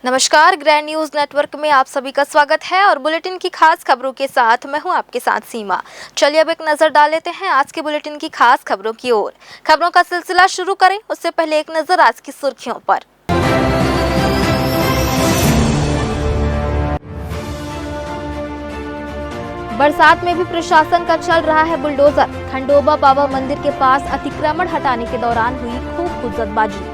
नमस्कार, grand news network में आप सभी का स्वागत है और बुलेटिन की खास खबरों के साथ मैं हूं आपके साथ सीमा। चलिए अब एक नजर डाल लेते हैं आज के बुलेटिन की खास खबरों की ओर। खबरों का सिलसिला शुरू करें उससे पहले एक नजर आज की सुर्खियों पर। बरसात में भी प्रशासन का चल रहा है बुलडोजर। खंडोबा बाबा मंदिर के पास अतिक्रमण हटाने के दौरान हुई खूब हुज्जतबाजी।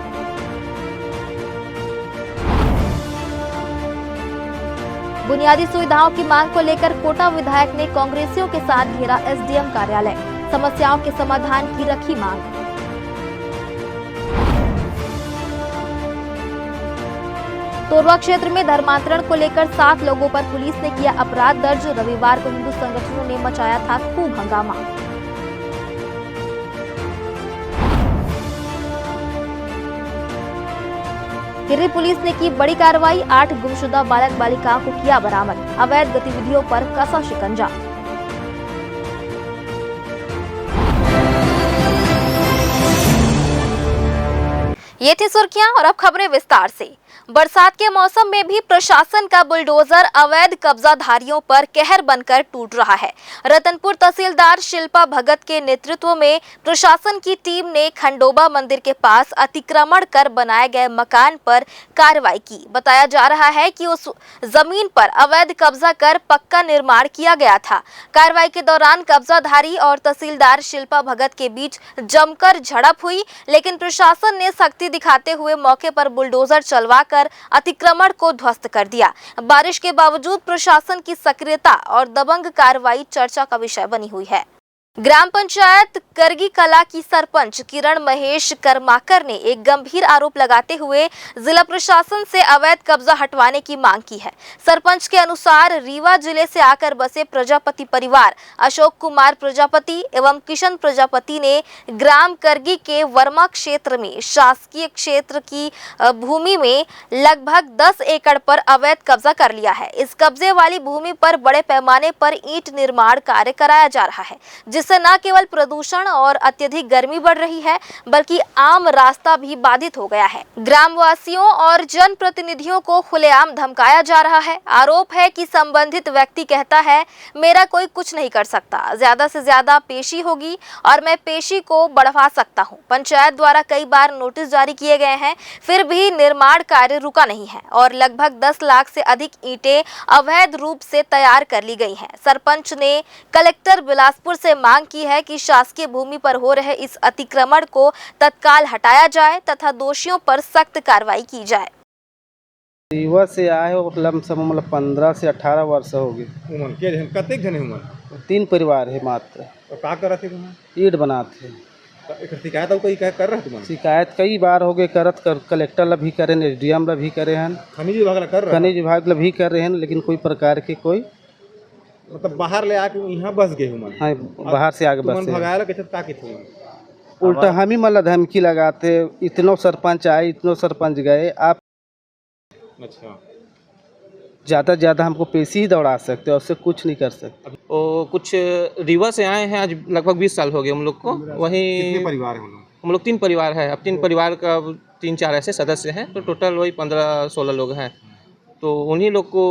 बुनियादी सुविधाओं की मांग को लेकर कोटा विधायक ने कांग्रेसियों के साथ घेरा एसडीएम कार्यालय। समस्याओं के समाधान की रखी मांग। तोरवा क्षेत्र में धर्मांतरण को लेकर 7 लोगों पर पुलिस ने किया अपराध दर्ज। रविवार को हिंदू संगठनों ने मचाया था खूब हंगामा। हिर्री पुलिस ने की बड़ी कार्रवाई। 8 गुमशुदा बालक बालिकाओं को किया बरामद। अवैध गतिविधियों पर कसा शिकंजा। ये थी सुर्खियां और अब खबरें विस्तार से। बरसात के मौसम में भी प्रशासन का बुलडोजर अवैध कब्जाधारियों पर कहर बनकर टूट रहा है। रतनपुर तहसीलदार शिल्पा भगत के नेतृत्व में प्रशासन की टीम ने खंडोबा मंदिर के पास अतिक्रमण कर बनाए गए मकान पर कार्रवाई की। बताया जा रहा है कि उस जमीन पर अवैध कब्जा कर पक्का निर्माण किया गया था। कार्रवाई के दौरान कब्जाधारी और तहसीलदार शिल्पा भगत के बीच जमकर झड़प हुई, लेकिन प्रशासन ने सख्ती दिखाते हुए मौके पर बुलडोजर चलवाकर अतिक्रमण को ध्वस्त कर दिया। बारिश के बावजूद प्रशासन की सक्रियता और दबंग कार्रवाई चर्चा का विषय बनी हुई है। ग्राम पंचायत करगी कला की सरपंच किरण महेश कर्माकर ने एक गंभीर आरोप लगाते हुए जिला प्रशासन से अवैध कब्जा हटवाने की मांग की है। सरपंच के अनुसार रीवा जिले से आकर बसे प्रजापति परिवार अशोक कुमार प्रजापति एवं किशन प्रजापति ने ग्राम करगी के वर्मा क्षेत्र में शासकीय क्षेत्र की भूमि में लगभग 10 एकड़ पर अवैध कब्जा कर लिया है। इस कब्जे वाली भूमि पर बड़े पैमाने पर ईंट निर्माण कार्य कराया जा रहा है, जिससे न केवल प्रदूषण और अत्यधिक गर्मी बढ़ रही है बल्कि आम रास्ता भी बाधित हो गया है। ग्रामवासियों और जनप्रतिनिधियों को खुलेआम धमकाया जा रहा है। आरोप है कि संबंधित व्यक्ति कहता है, मेरा कोई कुछ नहीं कर सकता, ज्यादा से ज्यादा पेशी होगी और मैं पेशी को बढ़वा सकता हूं। पंचायत द्वारा कई बार नोटिस जारी किए गए हैं, फिर भी निर्माण कार्य रुका नहीं है और लगभग 10 लाख से अधिक ईंटें अवैध रूप से तैयार कर ली गई हैं। सरपंच ने कलेक्टर बिलासपुर से मांग की है कि शासकीय भूमि पर हो रहे इस अतिक्रमण को तत्काल हटाया जाए तथा दोषियों पर सख्त कार्रवाई की जाए। रीवा से आए हो लमसम मतलब 15 से 18 वर्ष हो गए। उमन के जन कतेक जने उमन 3 परिवार है मात्र। तो का करत थे तुम ईंट बनाते एक शिकायत हो कोई कर रहा तुम शिकायत कई बार हो गए करत कर कलेक्टर ला भी करे, एसडीएम ला भी करे हैं, खनिज विभाग ला कर रहा खनिज विभाग ला भी कर रहे हैं, लेकिन कोई प्रकार के कोई मतलब बाहर ले आके यहाँ बस गए उमन। हाँ, बाहर से आगे तुमन बस भगाया के का के थे उल्टा हम ही मतलब धमकी लगाते। इतनो सरपंच आए, इतनो सरपंच गए, आप अच्छा ज़्यादा से ज़्यादा हमको पेशी ही दौड़ा सकते हो, उससे कुछ नहीं कर सकते। और कुछ रीवा से आए हैं, आज लगभग 20 साल हो गए हम लोग को। वहीं कितने परिवार हैं हम लोग 3 परिवार है। अब 3 परिवार का 3-4 ऐसे सदस्य हैं, तो टोटल वही 15-16 लोग हैं। तो उन्हीं लोग को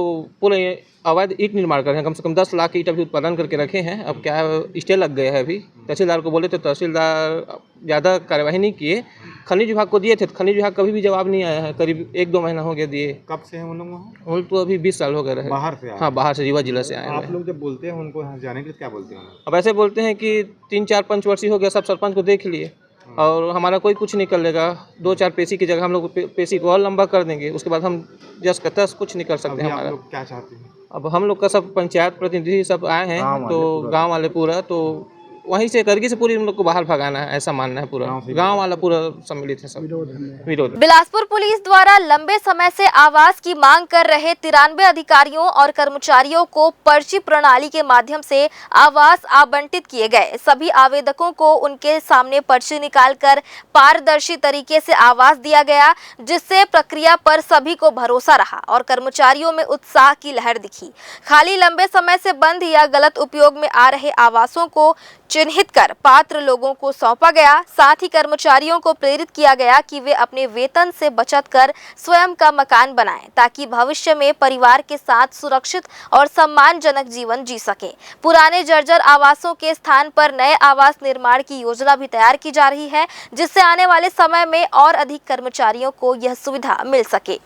पूरे अवैध ईंट निर्माण कर रहे हैं। कम से कम 10 लाख ईंट अभी उत्पादन करके रखे हैं। अब क्या है, स्टे लग गए हैं। अभी तहसीलदार को बोले तो तहसीलदार ज़्यादा कार्यवाही नहीं किए। खनिज विभाग को दिए थे, खनिज विभाग कभी भी जवाब नहीं आया है। करीब 1-2 महीना हो गया दिए। कब से हैं उन लोग वहाँ? उन तो अभी 20 साल हो गए रहे। बाहर से आए? हाँ, बाहर से, रीवा जिला से आए आप हैं। लोग जब बोलते हैं उनको यहाँ जाने के लिए क्या बोलते हैं? अब ऐसे बोलते हैं कि 3-4 पंचवर्षीय हो गया, सब सरपंच को देख लिए और हमारा कोई कुछ नहीं कर लेगा। 2-4 पेशी की जगह हम लोग पेशी को और लंबा कर देंगे, उसके बाद हम जस का तस कुछ नहीं कर सकते अभी हमारा। आप लोग क्या चाहते हैं? अब हम लोग का सब पंचायत प्रतिनिधि सब आए हैं, तो गांव वाले पूरा, तो वहीं से करगी से पूरी हम लोग को बाहर भगाना है, ऐसा मानना है। पूरा गांव वाला पूरा सम्मिलित है, सब विरोध। बिलासपुर पुलिस द्वारा लंबे समय से आवास की मांग कर रहे 93 अधिकारियों और कर्मचारियों को पर्ची प्रणाली के माध्यम से आवास आवंटित किए गए। सभी आवेदकों को उनके सामने पर्ची निकालकर पारदर्शी तरीके से आवास दिया गया, जिससे प्रक्रिया पर सभी को भरोसा रहा और कर्मचारियों में उत्साह की लहर दिखी। खाली लंबे समय से बंद या गलत उपयोग में आ रहे आवासों को चिन्हित कर पात्र लोगों को सौंपा गया। साथ ही कर्मचारियों को प्रेरित किया गया कि वे अपने वेतन से बचत कर स्वयं का मकान बनाएं, ताकि भविष्य में परिवार के साथ सुरक्षित और सम्मानजनक जीवन जी सके। पुराने जर्जर आवासों के स्थान पर नए आवास निर्माण की योजना भी तैयार की जा रही है, जिससे आने वाले समय में और अधिक कर्मचारियों को यह सुविधा मिल सके।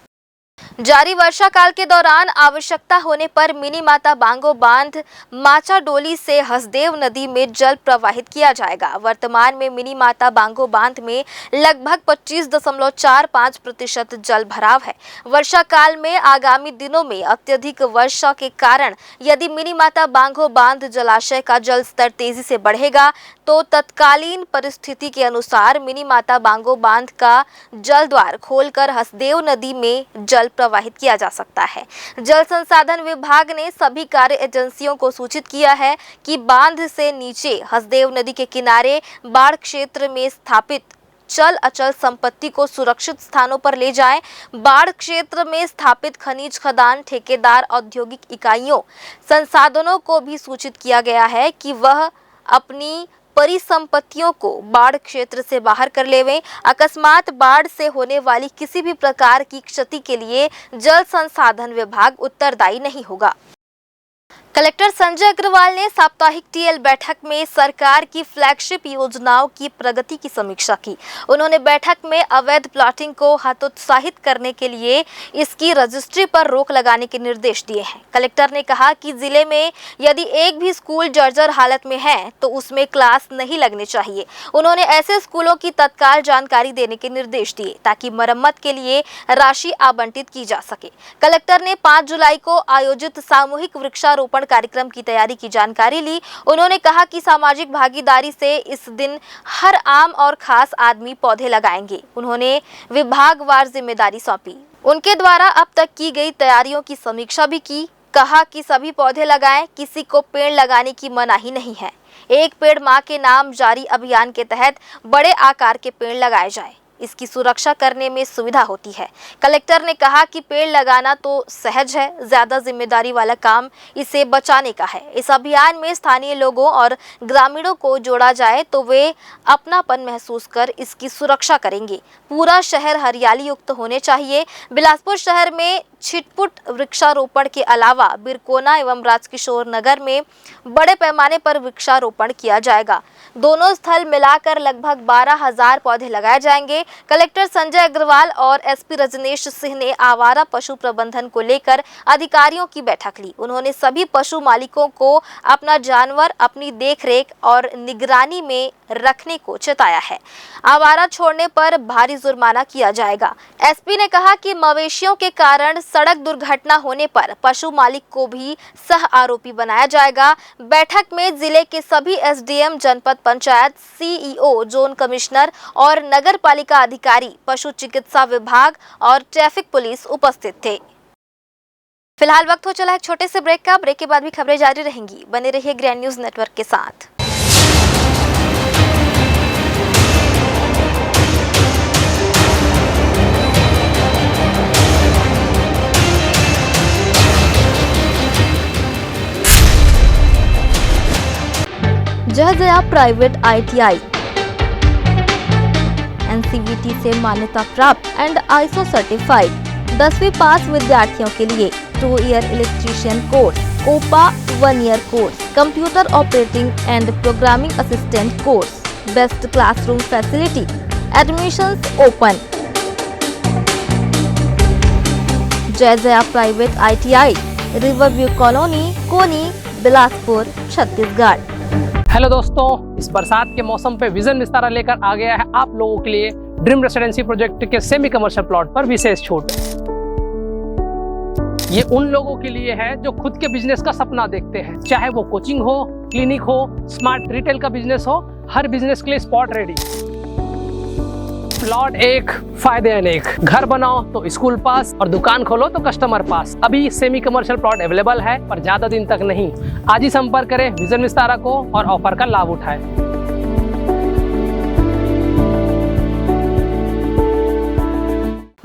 जारी वर्षा काल के दौरान आवश्यकता होने पर मिनी माता बांगो बांध माचा डोली से हसदेव नदी में जल प्रवाहित किया जाएगा। वर्तमान में मिनी माता बांगो बांध में लगभग 25.45% जल भराव है। वर्षा काल में आगामी दिनों में अत्यधिक वर्षा के कारण यदि मिनी माता बांगो बांध जलाशय का जल स्तर तेजी से बढ़ेगा तो तत्कालीन परिस्थिति के अनुसार मिनी माता बांगो बांध का जल द्वार खोलकर हसदेव नदी में जल प्रवाहित किया जा सकता है। जल संसाधन विभाग ने सभी कार्य एजेंसियों को सूचित किया है कि बांध से नीचे हसदेव नदी के किनारे बाढ़ क्षेत्र में स्थापित चल अचल संपत्ति को सुरक्षित स्थानों पर ले जाएं। बाढ़ क्षेत्र में स्थापित खनिज खदान ठेकेदार औद्योगिक इकाइयों संसाधनों को भी सूचित किया गया है कि वह अपनी परिसंपत्तियों को बाढ़ क्षेत्र से बाहर कर लेवें। अकस्मात बाढ़ से होने वाली किसी भी प्रकार की क्षति के लिए जल संसाधन विभाग उत्तरदायी नहीं होगा। कलेक्टर संजय अग्रवाल ने साप्ताहिक टीएल बैठक में सरकार की फ्लैगशिप योजनाओं की प्रगति की समीक्षा की। उन्होंने बैठक में अवैध प्लॉटिंग को हतोत्साहित करने के लिए इसकी रजिस्ट्री पर रोक लगाने के निर्देश दिए हैं। कलेक्टर ने कहा कि जिले में यदि एक भी स्कूल जर्जर हालत में है तो उसमें क्लास नहीं लगने चाहिए। उन्होंने ऐसे स्कूलों की तत्काल जानकारी देने के निर्देश दिए ताकि मरम्मत के लिए राशि आवंटित की जा सके। कलेक्टर ने 5 जुलाई को आयोजित सामूहिक वृक्षारोपण कार्यक्रम की तैयारी की जानकारी ली। उन्होंने कहा कि सामाजिक भागीदारी से इस दिन हर आम और खास आदमी पौधे लगाएंगे। उन्होंने विभागवार जिम्मेदारी सौंपी। उनके द्वारा अब तक की गई तैयारियों की समीक्षा भी की। कहा कि सभी पौधे लगाएं, किसी को पेड़ लगाने की मनाही नहीं है। एक पेड़ मां के नाम जारी अभियान के तहत बड़े आकार के पेड़ लगाए जाएं। इसकी सुरक्षा करने में सुविधा होती है। कलेक्टर ने कहा कि पेड़ लगाना तो सहज है, ज्यादा जिम्मेदारी वाला काम इसे बचाने का है। इस अभियान में स्थानीय लोगों और ग्रामीणों को जोड़ा जाए तो वे अपनापन महसूस कर इसकी सुरक्षा करेंगे। पूरा शहर हरियाली युक्त होने चाहिए। बिलासपुर शहर में छिटपुट वृक्षारोपण के अलावा बिरकोना एवं राजकिशोर नगर में बड़े पैमाने पर वृक्षारोपण किया जाएगा। दोनों स्थल मिलाकर लगभग 12,000 पौधे लगाए जाएंगे। कलेक्टर संजय अग्रवाल और एसपी रजनेश सिंह ने आवारा पशु प्रबंधन को लेकर अधिकारियों की बैठक ली। उन्होंने सभी पशु मालिकों को अपना जानवर अपनी देखरेख और निगरानी में रखने को चेताया है। आवारा छोड़ने पर भारी जुर्माना किया जाएगा। एसपी ने कहा कि मवेशियों के कारण सड़क दुर्घटना होने पर पशु मालिक को भी सह आरोपी बनाया जाएगा। बैठक में जिले के सभी एसडीएम, जनपद पंचायत सीईओ, जोन कमिश्नर और नगर पालिका अधिकारी, पशु चिकित्सा विभाग और ट्रैफिक पुलिस उपस्थित थे। फिलहाल वक्त हो चला एक छोटे से ब्रेक का। ब्रेक के बाद भी खबरें जारी रहेंगी। बने रहिए ग्रैंड न्यूज नेटवर्क के साथ। जय जया प्राइवेट ITI NCVT से मान्यता प्राप्त एंड ISO सर्टिफाइड 10वीं पास विद्यार्थियों के लिए 2 year electrician course, OPA 1 year course, computer operating and programming assistant course, best classroom facility, admissions open. Jai Jaya private ITI, riverview colony, Koni, Bilaspur, Chhattisgarh. Hello दोस्तों, इस बरसात के मौसम पे विजन विस्तारा लेकर आ गया है आप लोगों के लिए ड्रीम रेसिडेंसी प्रोजेक्ट के सेमी कमर्शियल प्लॉट पर विशेष छूट। ये उन लोगों के लिए है जो खुद के बिजनेस का सपना देखते हैं, चाहे वो कोचिंग हो, क्लिनिक हो, स्मार्ट रिटेल का बिजनेस हो, हर बिजनेस के लिए स्पॉट रेडी। प्लॉट एक, फायदे अनेक। घर बनाओ तो स्कूल पास और दुकान खोलो तो कस्टमर पास। अभी सेमी कमर्शियल प्लॉट अवेलेबल है, पर ज्यादा दिन तक नहीं। आज ही संपर्क करें विजन विस्तारा को और ऑफर का लाभ उठाएं।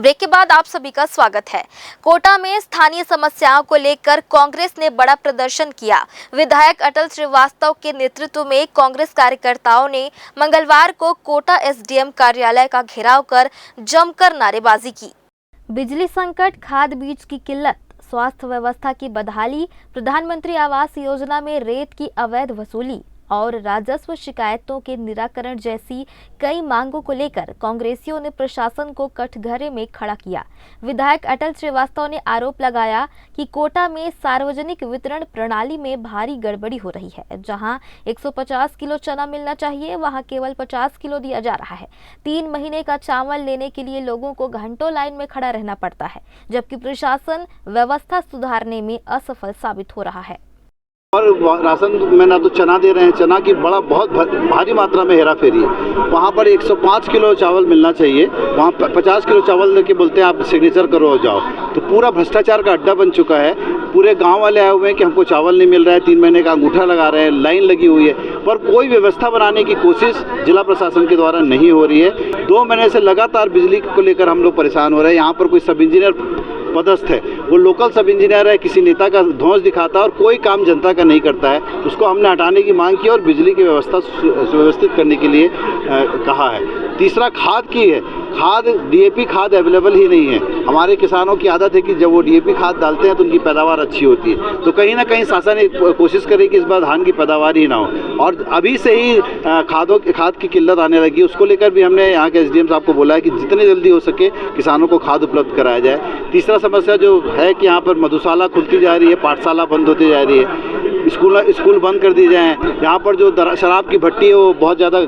ब्रेक के बाद आप सभी का स्वागत है। कोटा में स्थानीय समस्याओं को लेकर कांग्रेस ने बड़ा प्रदर्शन किया। विधायक अटल श्रीवास्तव के नेतृत्व में कांग्रेस कार्यकर्ताओं ने मंगलवार को कोटा एसडीएम कार्यालय का घेराव कर जमकर नारेबाजी की। बिजली संकट, खाद बीज की किल्लत, स्वास्थ्य व्यवस्था की बदहाली, प्रधानमंत्री आवास योजना में रेत की अवैध वसूली और राजस्व शिकायतों के निराकरण जैसी कई मांगों को लेकर कांग्रेसियों ने प्रशासन को कठघरे में खड़ा किया। विधायक अटल श्रीवास्तव ने आरोप लगाया कि कोटा में सार्वजनिक वितरण प्रणाली में भारी गड़बड़ी हो रही है। जहां 150 किलो चना मिलना चाहिए, वहां केवल 50 किलो दिया जा रहा है। 3 महीने का चावल लेने के लिए लोगों को घंटों लाइन में खड़ा रहना पड़ता है, जबकि प्रशासन व्यवस्था सुधारने में असफल साबित हो रहा है। और राशन में ना तो चना दे रहे हैं, चना की बहुत भारी मात्रा में हेरा फेरी है। वहाँ पर 105 किलो चावल मिलना चाहिए, वहाँ 50 किलो चावल देके बोलते हैं आप सिग्नेचर करो और जाओ। तो पूरा भ्रष्टाचार का अड्डा बन चुका है। पूरे गांव वाले आए हुए हैं कि हमको चावल नहीं मिल रहा है, 3 महीने का अंगूठा लगा रहे हैं, लाइन लगी हुई है, पर कोई व्यवस्था बनाने की कोशिश जिला प्रशासन के द्वारा नहीं हो रही है। 2 महीने से लगातार बिजली को लेकर हम लोग परेशान हो रहे हैं। यहाँ पर कोई सब इंजीनियर पदस्थ है, वो लोकल सब इंजीनियर है, किसी नेता का धौंस दिखाता है और कोई काम जनता का नहीं करता है। उसको हमने हटाने की मांग की और बिजली की व्यवस्था सुव्यवस्थित करने के लिए कहा है। तीसरा खाद की है। खाद डीएपी खाद अवेलेबल ही नहीं है। हमारे किसानों की आदत है कि जब वो डीएपी खाद डालते हैं तो उनकी पैदावार अच्छी होती है। तो कहीं ना कहीं शासन कोशिश करे कि इस बार धान की पैदावार ही ना हो, और अभी से ही खाद की किल्लत आने लगी। उसको लेकर भी हमने यहाँ के एसडीएम साहब को बोला है कि जितनी जल्दी हो सके किसानों को खाद उपलब्ध कराया जाए। तीसरा समस्या जो है कि यहाँ पर मधुशाला खुलती जा रही है, पाठशाला बंद होती जा रही है, स्कूल बंद कर दी जाए। यहाँ पर जो शराब की भट्टी है वो बहुत ज़्यादा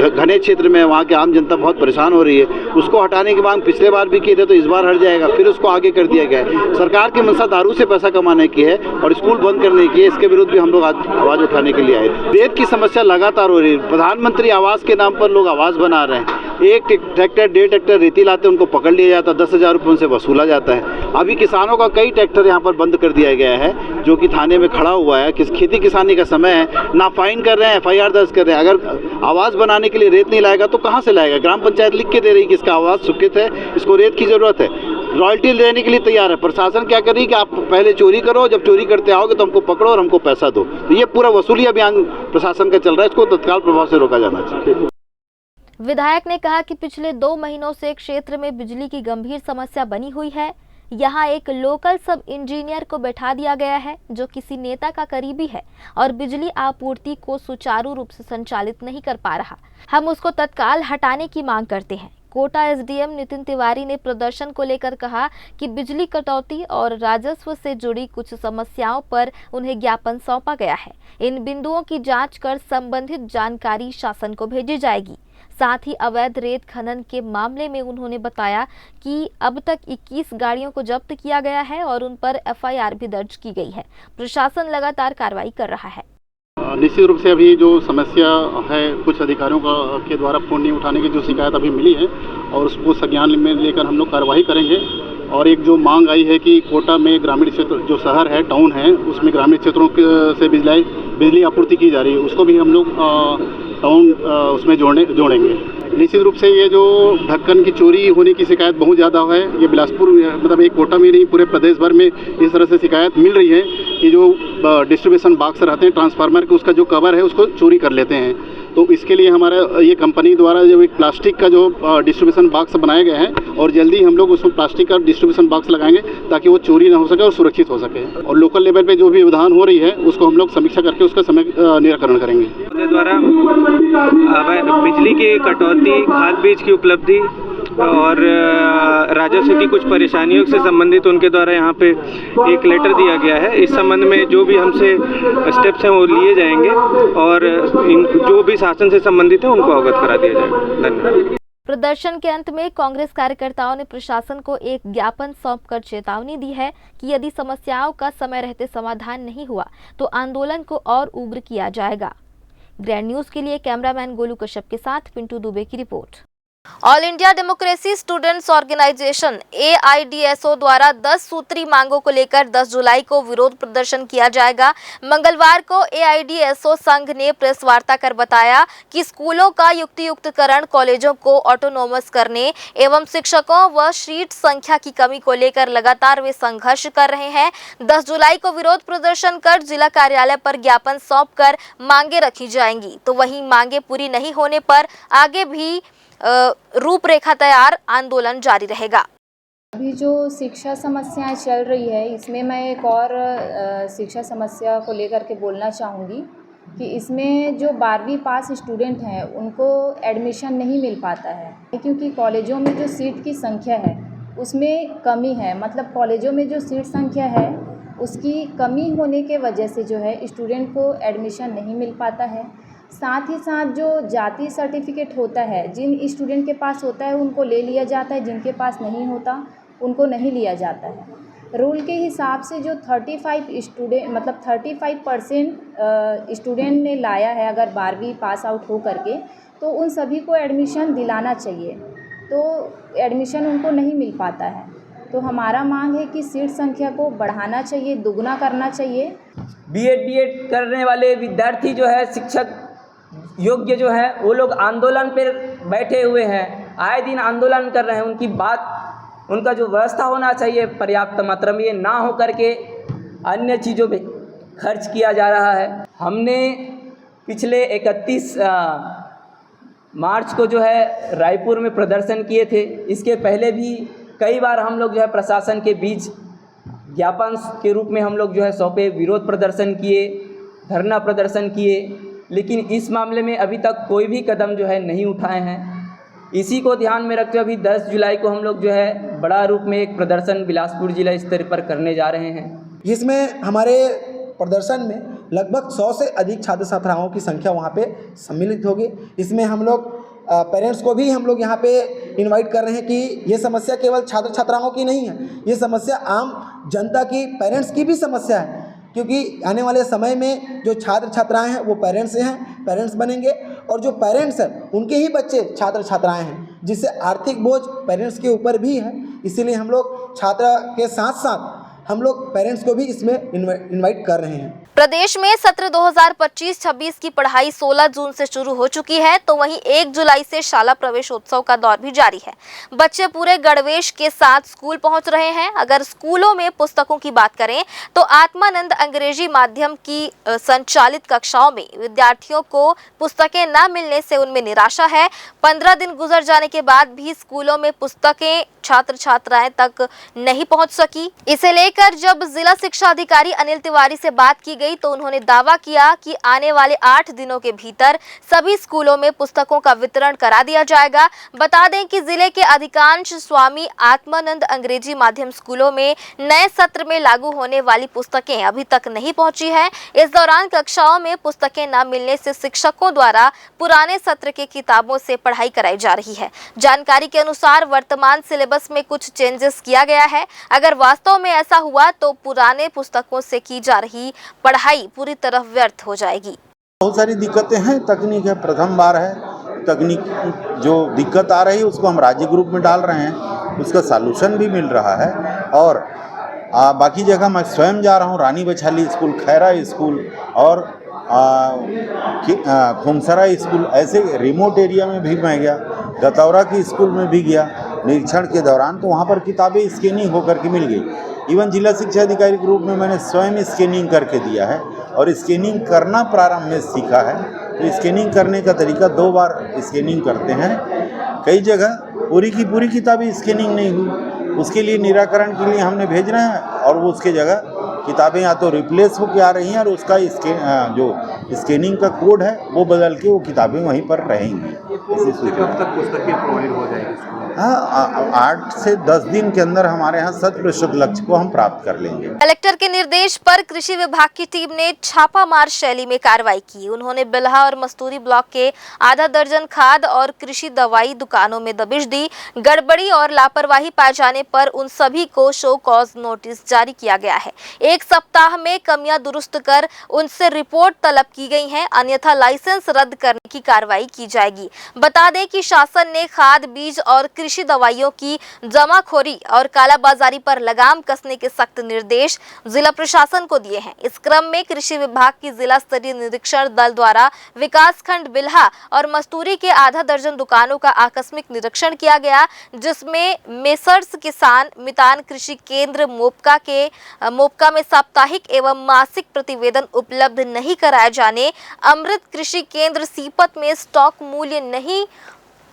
घने क्षेत्र में, वहाँ की आम जनता बहुत परेशान हो रही है। उसको हटाने की मांग पिछले बार भी की थे, तो इस बार हट जाएगा, फिर उसको आगे कर दिया गया है। सरकार की मंशा दारू से पैसा कमाने की है और स्कूल बंद करने की है। इसके विरुद्ध भी हम लोग आज आवाज़ उठाने के लिए आए। रेत की समस्या लगातार हो रही है। प्रधानमंत्री आवास के नाम पर लोग आवास बना रहे हैं। 1 ट्रैक्टर 1.5 ट्रैक्टर रेती लाते हैं, उनको पकड़ लिया जाता है, 10,000 रुपये उनसे वसूला जाता है। अभी किसानों का कई ट्रैक्टर यहाँ पर बंद कर दिया गया है, जो कि थाने में खड़ा हुआ है। खेती किसानी का समय है, ना फाइन कर रहे हैं, FIR दर्ज कर रहे हैं। अगर आवास बनाने के लिए रेत नहीं लाएगा तो कहाँ से लाएगा? ग्राम पंचायत लिख के दे रही कि इसका आवास स्वीकृत है, इसको रेत की जरूरत है, रॉयल्टी देने के लिए तैयार है। प्रशासन क्या कर रही है कि आप पहले चोरी करो, जब चोरी करते आओगे तो हमको पकड़ो और हमको पैसा दो। तो ये पूरा वसूली अभियान प्रशासन का चल रहा है, इसको तत्काल प्रभाव से रोका जाना चाहिए। विधायक ने कहा कि पिछले 2 महीनों से क्षेत्र में बिजली की गंभीर समस्या बनी हुई है। यहाँ एक लोकल सब इंजीनियर को बैठा दिया गया है जो किसी नेता का करीबी है और बिजली आपूर्ति को सुचारू रूप से संचालित नहीं कर पा रहा। हम उसको तत्काल हटाने की मांग करते हैं। कोटा एसडीएम नितिन तिवारी ने प्रदर्शन को लेकर कहा कि बिजली कटौती और राजस्व से जुड़ी कुछ समस्याओं पर उन्हें ज्ञापन सौंपा गया है। इन बिंदुओं की जांच कर संबंधित जानकारी शासन को भेजी जाएगी। साथ ही अवैध रेत खनन के मामले में उन्होंने बताया कि अब तक 21 गाड़ियों को जब्त किया गया है और उन पर FIR भी दर्ज की गई है। प्रशासन लगातार कार्रवाई कर रहा है। निश्चित रूप से अभी जो समस्या है, कुछ अधिकारियों के द्वारा फोन नहीं उठाने की जो शिकायत अभी मिली है और उसको संज्ञान में लेकर हम लोग कार्रवाई करेंगे। और एक जो मांग आई है कि कोटा में ग्रामीण क्षेत्र जो शहर है, टाउन है, उसमें ग्रामीण क्षेत्रों से बिजली आपूर्ति की जा रही है, उसको भी हम लोग टाउन उसमें जोड़ेंगे। निश्चित रूप से ये जो ढक्कन की चोरी होने की शिकायत बहुत ज़्यादा है। ये बिलासपुर मतलब एक कोटा में नहीं, पूरे प्रदेश भर में इस तरह से शिकायत मिल रही है कि जो डिस्ट्रीब्यूशन बॉक्स रहते हैं ट्रांसफार्मर के, उसका जो कवर है उसको चोरी कर लेते हैं। तो इसके लिए हमारा ये कंपनी द्वारा जो एक प्लास्टिक का जो डिस्ट्रीब्यूशन बॉक्स बनाया गया है और जल्दी हम लोग उसमें प्लास्टिक का डिस्ट्रीब्यूशन बॉक्स लगाएंगे ताकि वो चोरी ना हो सके और सुरक्षित हो सके। और लोकल लेवल पे जो भी व्यवधान हो रही है उसको हम लोग समीक्षा करके उसका समय निराकरण करेंगे। द्वारा बिजली की कटौती, खाद बीज की उपलब्धि और राजस्व की कुछ परेशानियों से संबंधित उनके द्वारा यहाँ पे एक लेटर दिया गया है। इस संबंध में जो भी हमसे स्टेप्स हैं वो लिए जाएंगे और जो भी शासन से संबंधित है उनको अवगत करा दिया जाएगा। धन्यवाद। प्रदर्शन के अंत में कांग्रेस कार्यकर्ताओं ने प्रशासन को एक ज्ञापन सौंपकर चेतावनी दी है कि यदि समस्याओं का समय रहते समाधान नहीं हुआ तो आंदोलन को और उग्र किया जाएगा। ग्रैंड न्यूज के लिए कैमरामैन गोलू कश्यप के साथ पिंटू दुबे की रिपोर्ट। All India democracy students organisation AIDSO द्वारा 10 सूत्री मांगों को लेकर 10 जुलाई को विरोध प्रदर्शन किया जाएगा। मंगलवार को AIDSO संघ ने प्रेस वार्ता कर बताया कि स्कूलों का युक्तियुक्तकरण, कॉलेजों को ऑटोनोमस करने एवं शिक्षकों व सीट संख्या की कमी को लेकर लगातार वे संघर्ष कर रहे हैं। 10 जुलाई को विरोध प्रदर्शन कर जिला कार्यालय पर ज्ञापन सौंपकर मांगे रखी जाएंगी। तो वहीं मांगे पूरी नहीं होने पर आगे भी रूपरेखा तैयार आंदोलन जारी रहेगा। अभी जो शिक्षा समस्याएं चल रही है, इसमें मैं एक और शिक्षा समस्या को लेकर के बोलना चाहूँगी कि इसमें जो 12वीं पास स्टूडेंट हैं उनको एडमिशन नहीं मिल पाता है, क्योंकि कॉलेजों में जो सीट की संख्या है उसमें कमी है। मतलब कॉलेजों में जो सीट संख्या है उसकी कमी होने के वजह से जो है स्टूडेंट को एडमिशन नहीं मिल पाता है। साथ ही साथ जो जाति सर्टिफिकेट होता है, जिन स्टूडेंट के पास होता है उनको ले लिया जाता है, जिनके पास नहीं होता उनको नहीं लिया जाता है। रूल के हिसाब से जो 35% स्टूडेंट ने लाया है अगर 12वीं पास आउट हो करके, तो उन सभी को एडमिशन दिलाना चाहिए, तो एडमिशन उनको नहीं मिल पाता है। तो हमारा मांग है कि सीट संख्या को बढ़ाना चाहिए, दुगना करना चाहिए। बीएड करने वाले विद्यार्थी जो है, शिक्षक योग्य जो है, वो लोग आंदोलन पर बैठे हुए हैं, आए दिन आंदोलन कर रहे हैं। उनकी बात, उनका जो व्यवस्था होना चाहिए पर्याप्त मात्रा में, ये ना हो करके अन्य चीज़ों पे खर्च किया जा रहा है। हमने पिछले 31 मार्च को जो है रायपुर में प्रदर्शन किए थे। इसके पहले भी कई बार हम लोग जो है प्रशासन के बीच ज्ञापन के रूप में हम लोग जो है सौंपे, विरोध प्रदर्शन किए, धरना प्रदर्शन किए, लेकिन इस मामले में अभी तक कोई भी कदम जो है नहीं उठाए हैं। इसी को ध्यान में रखते हुए अभी 10 जुलाई को हम लोग जो है बड़ा रूप में एक प्रदर्शन बिलासपुर जिला स्तर पर करने जा रहे हैं। इसमें हमारे प्रदर्शन में लगभग 100 से अधिक छात्र छात्राओं की संख्या वहाँ पे सम्मिलित होगी। इसमें हम लोग पेरेंट्स को भी हम लोग यहाँ पे इनवाइट कर रहे हैं कि ये समस्या केवल छात्र छात्राओं की नहीं है, ये समस्या आम जनता की, पेरेंट्स की भी समस्या है। क्योंकि आने वाले समय में जो छात्र छात्राएं हैं वो पेरेंट्स से हैं, पेरेंट्स बनेंगे, और जो पेरेंट्स हैं उनके ही बच्चे छात्र छात्राएं हैं, जिससे आर्थिक बोझ पेरेंट्स के ऊपर भी है। इसीलिए हम लोग छात्र के साथ साथ हम लोग पेरेंट्स को भी इसमें इनवाइट कर रहे हैं। प्रदेश में सत्र 2025-26 की पढ़ाई 16 जून से शुरू हो चुकी है, तो वहीं 1 जुलाई से शाला प्रवेशोत्सव का दौर भी जारी है। बच्चे पूरे गणवेश के साथ स्कूल पहुंच रहे हैं। अगर स्कूलों में पुस्तकों की बात करें तो आत्मानंद अंग्रेजी माध्यम की संचालित कक्षाओं में विद्यार्थियों को पुस्तकें न मिलने से उनमें निराशा है। 15 दिन गुजर जाने के बाद भी स्कूलों में पुस्तकें छात्र छात्राएं तक नहीं पहुंच सकी। इसे लेकर जब जिला शिक्षा अधिकारी अनिल तिवारी से बात की गई तो उन्होंने दावा किया कि आने वाले 8 दिनों के भीतर सभी स्कूलों में पुस्तकों का वितरण करा दिया जाएगा। बता दें कि जिले के अधिकांश स्वामी आत्मानंद अंग्रेजी माध्यम स्कूलों में नए सत्र में लागू होने वाली पुस्तकें अभी तक नहीं पहुंची है। इस दौरान कक्षाओं में पुस्तकें न मिलने से शिक्षकों द्वारा पुराने सत्र के किताबों से पढ़ाई कराई जा रही है। जानकारी के अनुसार वर्तमान सिलेबस में कुछ चेंजेस किया गया है। अगर वास्तव में ऐसा हुआ तो पुराने पुस्तकों से की जा रही पढ़ाई पूरी तरह व्यर्थ हो जाएगी। बहुत सारी दिक्कतें हैं, तकनीक है, प्रथम बार है, तकनीक जो दिक्कत आ रही है उसको हम राज्य ग्रुप में डाल रहे हैं, उसका सॉल्यूशन भी मिल रहा है। और बाकी जगह मैं स्वयं जा रहा हूँ, रानी बछाली स्कूल, खैरा स्कूल और खोमसरा स्कूल, ऐसे रिमोट एरिया में भी मैं गया, गतौरा की स्कूल में भी गया निरीक्षण के दौरान, तो वहाँ पर किताबें स्कैनिंग होकर के मिल गई। इवन जिला शिक्षा अधिकारी के रूप में मैंने स्वयं स्कैनिंग करके दिया है और स्कैनिंग करना प्रारंभ में सीखा है। तो स्कैनिंग करने का तरीका 2 बार स्कैनिंग करते हैं। कई जगह पूरी की पूरी किताबें स्कैनिंग नहीं हुई, उसके लिए निराकरण के लिए हमने भेज रहे हैं और वो उसके जगह किताबें या तो रिप्लेस होकर आ रही हैं और उसका जो स्कैनिंग का कोड है वो बदल के वो किताबें वहीं पर रहेंगी। कब तक पुस्तकें प्रोवाइड हो जाएगी? हाँ, 8 से 10 दिन के अंदर हमारे यहाँ 100% लक्ष्य को हम प्राप्त कर लेंगे। कलेक्टर के निर्देश पर कृषि विभाग की टीम ने छापामार शैली में कार्रवाई की। उन्होंने बिल्हा और मस्तूरी ब्लॉक के आधा दर्जन खाद और कृषि दवाई दुकानों में दबिश दी। गड़बड़ी और लापरवाही पाए जाने पर उन सभी को शो कॉज नोटिस जारी किया गया है। 1 सप्ताह में कमियां दुरुस्त कर उनसे रिपोर्ट तलब की गई है, अन्यथा लाइसेंस रद्द करने की कार्रवाई की जाएगी। बता दें कि शासन ने खाद, बीज और कृषि दवाइयों की जमाखोरी और कालाबाजारी पर लगाम कसने के सख्त निर्देश जिला प्रशासन को दिए हैं। इस क्रम में कृषि विभाग की जिला स्तरीय निरीक्षण दल द्वारा विकासखंड बिल्हा और मस्तूरी के आधा दर्जन दुकानों का आकस्मिक निरीक्षण किया गया, जिसमें मेसर्स किसान मितान कृषि केंद्र मोपका में साप्ताहिक एवं मासिक प्रतिवेदन उपलब्ध नहीं कराए जाने, अमृत कृषि केंद्र सीपत में स्टॉक मूल्य नहीं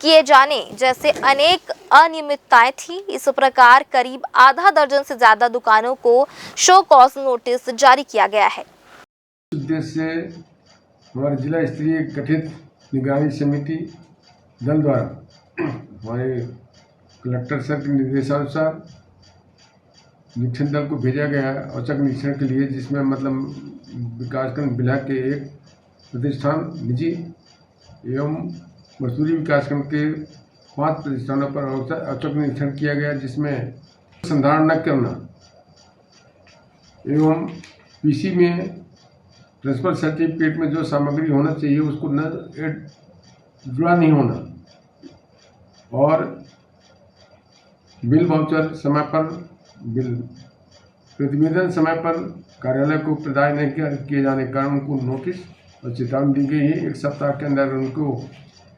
किए जाने जैसे अनेक अनियमितताएं थी। इस प्रकार करीब आधा दर्जन से ज्यादा दुकानों को शो कॉज नोटिस जारी किया गया है। उद्देश्य से हमारे जिला स्तरीय गठित निगरानी समिति दल द्वारा हमारे कलेक्टर सर के निर्देशानुसार निरीक्षण दल को भेजा गया है औचक निरीक्षण के लिए, जिसमें मतलब विकासखंड बिल्हा के एक प्रतिष्ठान निजी एवं मजदूरी विकासखंड के 5 प्रतिष्ठानों पर औचक निरीक्षण किया गया, जिसमें संधारण न करना एवं पीसी में प्रिंसिपल सर्टिफिकेट में जो सामग्री होना चाहिए उसको न जुड़ा नहीं होना और बिल वाउचर समय पर बिल प्रतिवेदन समय पर कार्यालय को प्रदान नहीं किए जाने के कारण उनको नोटिस और चेतावनी दी गई है। 1 सप्ताह के अंदर उनको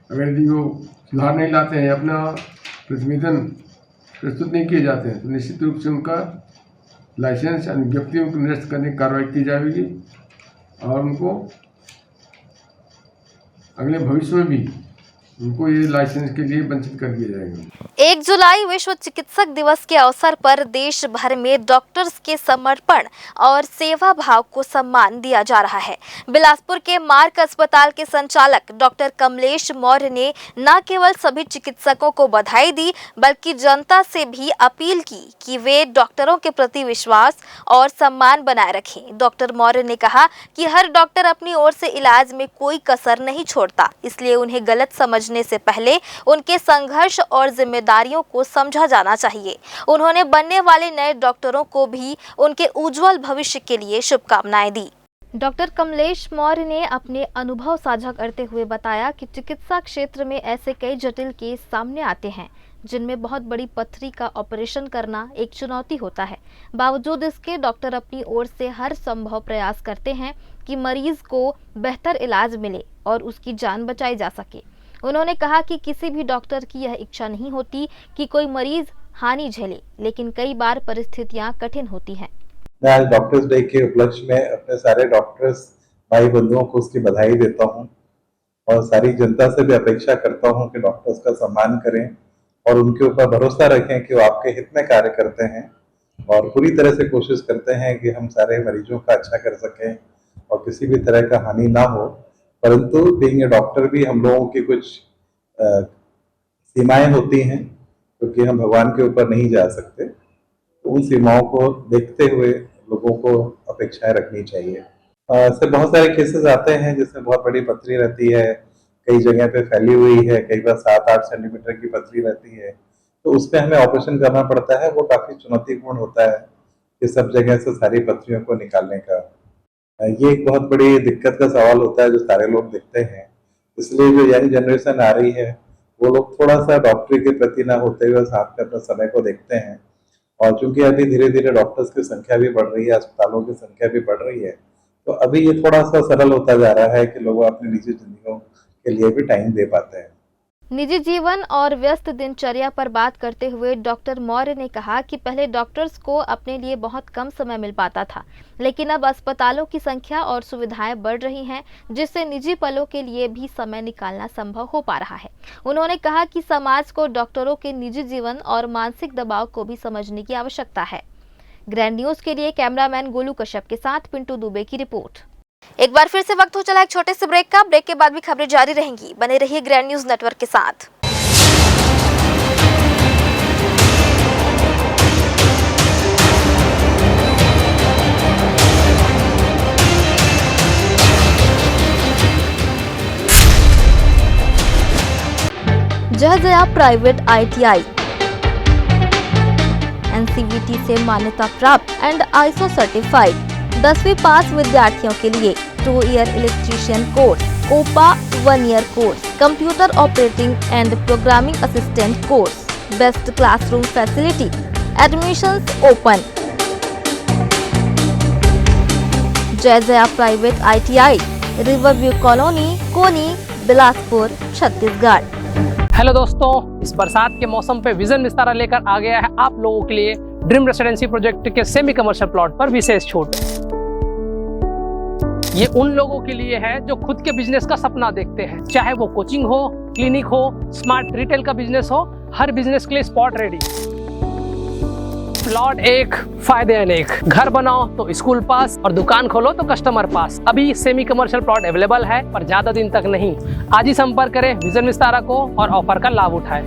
अगर यदि वो सुधार नहीं लाते हैं, अपना प्रतिवेदन प्रस्तुत नहीं किए जाते हैं, तो निश्चित रूप से उनका लाइसेंस यानी व्यक्तियों को निरस्त करने की कार्रवाई की जाएगी और उनको अगले भविष्य में भी उनको ये लाइसेंस के लिए वंचित कर दिया जाएगा। 1 जुलाई विश्व चिकित्सक दिवस के अवसर पर देश भर में डॉक्टर्स के समर्पण और सेवा भाव को सम्मान दिया जा रहा है। बिलासपुर के मार्क अस्पताल के संचालक डॉक्टर कमलेश मौर्य ने न केवल सभी चिकित्सकों को बधाई दी, बल्कि जनता से भी अपील की कि वे डॉक्टरों के प्रति विश्वास और सम्मान बनाए रखें। डॉक्टर मौर्य ने कहा कि हर डॉक्टर अपनी ओर से इलाज में कोई कसर नहीं छोड़ता, इसलिए उन्हें गलत समझने से पहले उनके संघर्ष और जिम्मेदारियों को समझा जाना चाहिए। उन्होंने बनने वाले नए डॉक्टरों को भी उनके उज्जवल भविष्य के लिए शुभकामनाएं दी। डॉक्टर कमलेश मौर्य ने अपने अनुभव साझा करते हुए बताया कि चिकित्सा क्षेत्र में ऐसे कई जटिल केस सामने आते हैं जिनमें बहुत बड़ी पथरी का ऑपरेशन करना एक चुनौती होता है। बावजूद इसके डॉक्टर अपनी ओर से हर संभव प्रयास करते हैं कि मरीज को बेहतर इलाज मिले और उसकी जान बचाई जा सके। उन्होंने कहा कि किसी भी डॉक्टर की यह इच्छा नहीं होती कि कोई मरीज हानि झेले, लेकिन कई बार परिस्थितियां कठिन होती हैं। मैं आज डॉक्टर्स डे के उपलक्ष्य में अपने सारे डॉक्टर्स भाई बंधुओं को उसकी बधाई देता हूं और सारी जनता से भी अपेक्षा करता हूं कि डॉक्टर्स का सम्मान करें और उनके ऊपर भरोसा रखें कि वो आपके हित में कार्य करते हैं और पूरी तरह से कोशिश करते हैं कि हम सारे मरीजों का अच्छा कर सकें और किसी भी तरह का हानि ना हो। परंतु बीइंग ए डॉक्टर भी हम लोगों की कुछ सीमाएं होती हैं, क्योंकि हम भगवान के ऊपर नहीं जा सकते, तो उन सीमाओं को देखते हुए लोगों को अपेक्षाएं रखनी चाहिए। ऐसे बहुत सारे केसेस आते हैं जिसमें बहुत बड़ी पथरी रहती है, कई जगह पे फैली हुई है, कई बार 7-8 सेंटीमीटर की पथरी रहती है, तो उसमें हमें ऑपरेशन करना पड़ता है। वो काफ़ी चुनौतीपूर्ण होता है कि सब जगह से सारी पथरियों को निकालने का। ये एक बहुत बड़ी दिक्कत का सवाल होता है जो सारे लोग देखते हैं। इसलिए जो यंग जनरेशन आ रही है वो लोग थोड़ा सा डॉक्टरी के प्रति ना होते हुए साथ में अपने समय को देखते हैं, और चूंकि अभी धीरे धीरे डॉक्टर्स की संख्या भी बढ़ रही है, अस्पतालों की संख्या भी बढ़ रही है, तो अभी ये थोड़ा सा सरल होता जा रहा है कि लोग अपनी निजी जिंदगियों के लिए भी टाइम दे पाते हैं। निजी जीवन और व्यस्त दिनचर्या पर बात करते हुए डॉक्टर मौर्य ने कहा कि पहले डॉक्टर्स को अपने लिए बहुत कम समय मिल पाता था, लेकिन अब अस्पतालों की संख्या और सुविधाएं बढ़ रही हैं, जिससे निजी पलों के लिए भी समय निकालना संभव हो पा रहा है। उन्होंने कहा कि समाज को डॉक्टरों के निजी जीवन और मानसिक दबाव को भी समझने की आवश्यकता है। ग्रैंड न्यूज के लिए कैमरामैन गोलू कश्यप के साथ पिंटू दुबे की रिपोर्ट। एक बार फिर से वक्त हो चला एक छोटे से ब्रेक का। ब्रेक के बाद भी खबरें जारी रहेंगी, बने रहिए ग्रैंड न्यूज नेटवर्क के साथ। जया प्राइवेट ITI NCVT से मान्यता प्राप्त एंड ISO सर्टिफाइड 10वीं पास विद्यार्थियों के लिए 2 year electrician course OPA 1 year course, Computer Operating and Programming Assistant course, Best Classroom Facility, Admissions open. जय Jaya private ITI, riverview colony, Koni, Bilaspur, Chhattisgarh. Hello दोस्तों, इस बरसात के मौसम पे विजन विस्तारा लेकर आ गया है आप लोगों के लिए ड्रीम रेसिडेंसी प्रोजेक्ट के सेमी कमर्शियल प्लॉट पर विशेष छूट। ये उन लोगों के लिए है जो खुद के बिजनेस का सपना देखते हैं, चाहे वो कोचिंग हो, क्लिनिक हो, स्मार्ट रिटेल का बिजनेस हो, हर बिजनेस के लिए स्पॉट रेडी। प्लॉट एक, फायदे अनेक। घर बनाओ तो स्कूल पास और दुकान खोलो तो कस्टमर पास। अभी सेमी कमर्शियल प्लॉट अवेलेबल है, पर ज्यादा दिन तक नहीं। आज ही संपर्क करें विजन विस्तारा को और ऑफर का लाभ उठाएं।